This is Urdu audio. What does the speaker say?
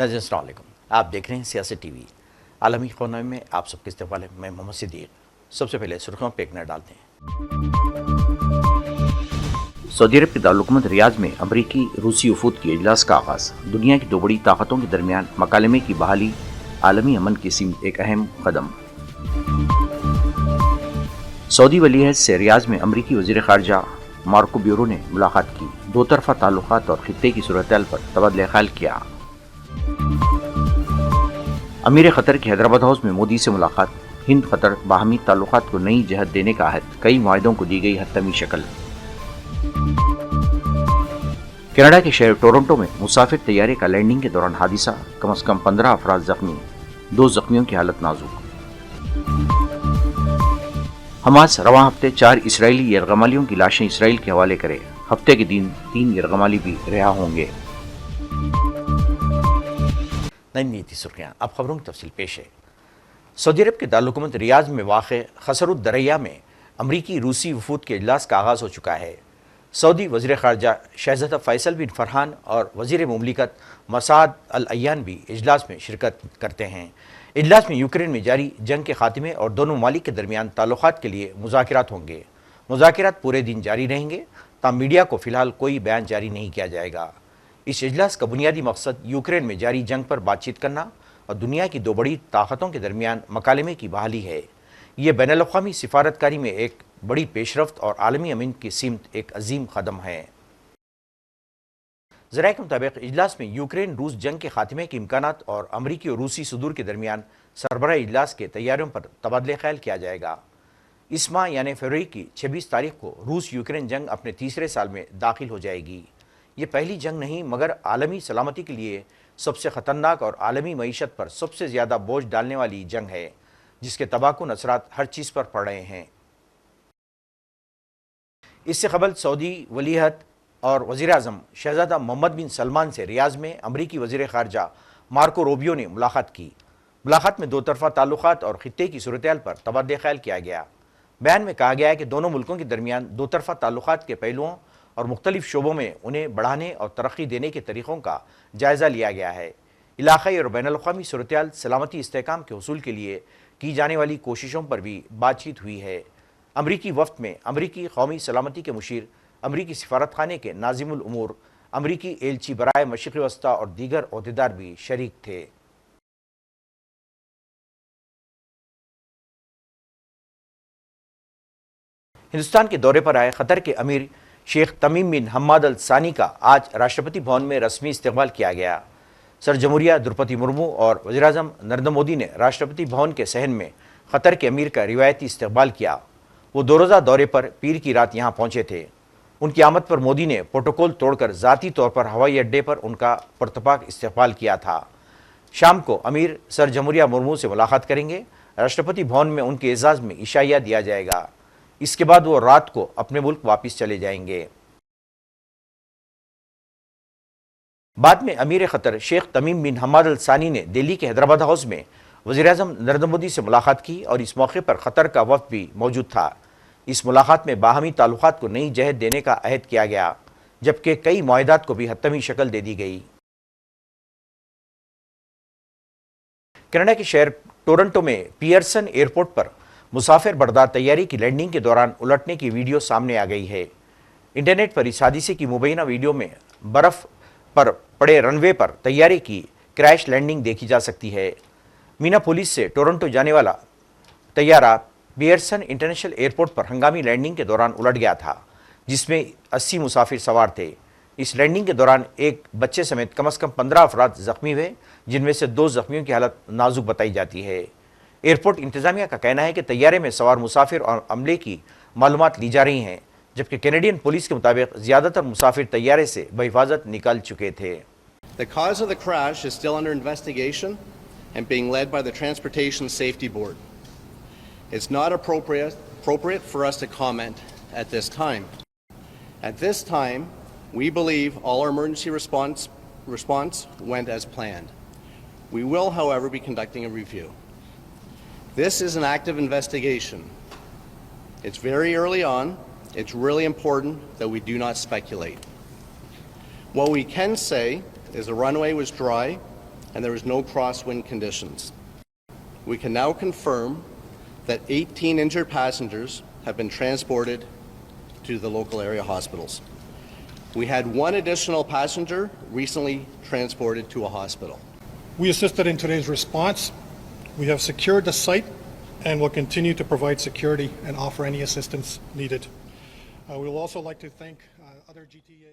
ناظرین السلام علیکم، آپ دیکھ رہے ہیں سیاست ٹی وی۔ عالمی خبرنامے میں آپ سب کے استقبال ہے۔ میں محمد صدیق۔ سب سے پہلے سرخیوں پہ ایک نظر ڈالتے ہیں۔ سعودی عرب کے دارالحکومت ریاض میں امریکی روسی وفود کے اجلاس کا آغاز۔ دنیا کی دو بڑی طاقتوں کے درمیان مکالمے کی بحالی، عالمی امن کی سمت ایک اہم قدم۔ سعودی ولی عہد سے ریاض میں امریکی وزیر خارجہ مارکو بیورو نے ملاقات کی، دو طرفہ تعلقات اور خطے کی صورتحال پر تبادلہ خیال کیا۔ امیر قطر کی حیدرآباد ہاؤس میں مودی سے ملاقات، ہند قطر باہمی تعلقات کو نئی جہت دینے کا عہد، کئی معاہدوں کو دی گئی حتمی شکل۔ کینیڈا کے شہر ٹورنٹو میں مسافر طیارے کا لینڈنگ کے دوران حادثہ، کم از کم 15 افراد زخمی، 2 زخمیوں کی حالت نازک۔ حماس رواں ہفتے 4 اسرائیلی یرغمالیوں کی لاشیں اسرائیل کے حوالے کرے، ہفتے کے دن 3 یرغمالی بھی رہا ہوں گے۔ نئی نیتی سرخیاں، اب خبروں کی تفصیل پیش ہے۔ سعودی عرب کے دارالحکومت ریاض میں واقع خسر الدریا میں امریکی روسی وفود کے اجلاس کا آغاز ہو چکا ہے۔ سعودی وزیر خارجہ شہزادہ فیصل بن فرحان اور وزیر مملکت مسعد العیان بھی اجلاس میں شرکت کرتے ہیں۔ اجلاس میں یوکرین میں جاری جنگ کے خاتمے اور دونوں ممالک کے درمیان تعلقات کے لیے مذاکرات ہوں گے۔ مذاکرات پورے دن جاری رہیں گے، تاہم میڈیا کو فی الحال کوئی بیان جاری نہیں کیا جائے گا۔ اس اجلاس کا بنیادی مقصد یوکرین میں جاری جنگ پر بات چیت کرنا اور دنیا کی دو بڑی طاقتوں کے درمیان مکالمے کی بحالی ہے۔ یہ بین الاقوامی سفارتکاری میں ایک بڑی پیش رفت اور عالمی امن کی سمت ایک عظیم قدم ہے۔ ذرائع کے مطابق اجلاس میں یوکرین روس جنگ کے خاتمے کے امکانات اور امریکی اور روسی صدور کے درمیان سربراہ اجلاس کے تیاریوں پر تبادلہ خیال کیا جائے گا۔ اس ماہ یعنی فروری کی 26 تاریخ کو روس یوکرین جنگ اپنے تیسرے سال میں داخل ہو جائے گی۔ یہ پہلی جنگ نہیں مگر عالمی سلامتی کے لیے سب سے خطرناک اور عالمی معیشت پر سب سے زیادہ بوجھ ڈالنے والی جنگ ہے، جس کے تباہ کن اثرات ہر چیز پر پڑ رہے ہیں۔ اس سے قبل سعودی ولی عہد اور وزیر اعظم شہزادہ محمد بن سلمان سے ریاض میں امریکی وزیر خارجہ مارکو روبیو نے ملاقات کی۔ ملاقات میں دو طرفہ تعلقات اور خطے کی صورتحال پر تبادلہ خیال کیا گیا۔ بیان میں کہا گیا ہے کہ دونوں ملکوں کے درمیان دو طرفہ تعلقات کے پہلوؤں اور مختلف شعبوں میں انہیں بڑھانے اور ترقی دینے کے طریقوں کا جائزہ لیا گیا ہے۔ علاقائی اور بین الاقوامی صورتحال سلامتی استحکام کے حصول کے لیے کی جانے والی کوششوں پر بھی بات چیت ہوئی ہے۔ امریکی وفد میں امریکی قومی سلامتی کے مشیر، امریکی سفارت خانے کے ناظم الامور، امریکی ایلچی برائے مشرق وسطیٰ اور دیگر عہدیدار بھی شریک تھے۔ ہندوستان کے دورے پر آئے قطر کے امیر شیخ تمیم بن حماد الثانی کا آج راشٹرپتی بھون میں رسمی استقبال کیا گیا۔ صدر جمہوریہ درپتی مرمو اور وزیر اعظم نریندر مودی نے راشٹرپتی بھون کے صحن میں قطر کے امیر کا روایتی استقبال کیا۔ وہ 2 روزہ دورے پر پیر کی رات یہاں پہنچے تھے۔ ان کی آمد پر مودی نے پروٹوکول توڑ کر ذاتی طور پر ہوائی اڈے پر ان کا پرتپاک استقبال کیا تھا۔ شام کو امیر صدر جمہوریہ مرمو سے ملاقات کریں گے۔ راشٹرپتی بھون میں ان کے اعزاز میں عشائیہ دیا جائے گا۔ اس کے بعد وہ رات کو اپنے ملک واپس چلے جائیں گے۔ بعد میں امیر قطر شیخ تمیم بن حماد الثانی نے دہلی کے حیدرآباد ہاؤس میں وزیر اعظم نریندر مودی سے ملاقات کی اور اس موقع پر قطر کا وفد بھی موجود تھا۔ اس ملاقات میں باہمی تعلقات کو نئی جہت دینے کا عہد کیا گیا، جبکہ کئی معاہدات کو بھی حتمی شکل دے دی گئی۔ کینیڈا کے شہر ٹورنٹو میں پیئرسن ایئرپورٹ پر مسافر بردار طیارے کی لینڈنگ کے دوران الٹنے کی ویڈیو سامنے آ گئی ہے۔ انٹرنیٹ پر اس حادثے کی مبینہ ویڈیو میں برف پر پڑے رن وے پر طیارے کی کریش لینڈنگ دیکھی جا سکتی ہے۔ مینا پولیس سے ٹورنٹو جانے والا طیارہ پیئرسن انٹرنیشنل ایئرپورٹ پر ہنگامی لینڈنگ کے دوران الٹ گیا تھا، جس میں 80 مسافر سوار تھے۔ اس لینڈنگ کے دوران ایک بچے سمیت کم از کم 15 افراد زخمی ہوئے، جن میں سے 2 زخمیوں کی حالت نازک بتائی جاتی ہے۔ ایئرپورٹ انتظامیہ کا کہنا ہے کہ طیارے میں سوار مسافر اور عملے کی معلومات لی جا رہی ہیں، جبکہ کینیڈین پولیس کے مطابق زیادہ تر مسافر طیارے سے بحفاظت نکل چکے تھے۔ The cause of the crash is still under investigation and being led by the Transportation Safety Board. It's not appropriate for us to comment at this time. At this time, we believe all our emergency response went as planned. We will, however, be conducting a review. This is an active investigation. It's very early on. It's really important that we do not speculate. What we can say is the runway was dry and there was no crosswind conditions. We can now confirm that 18 injured passengers have been transported to the local area hospitals. We had one additional passenger recently transported to a hospital. We assisted in today's response. We have secured the site and will continue to provide security and offer any assistance needed. We will also like to thank other GTA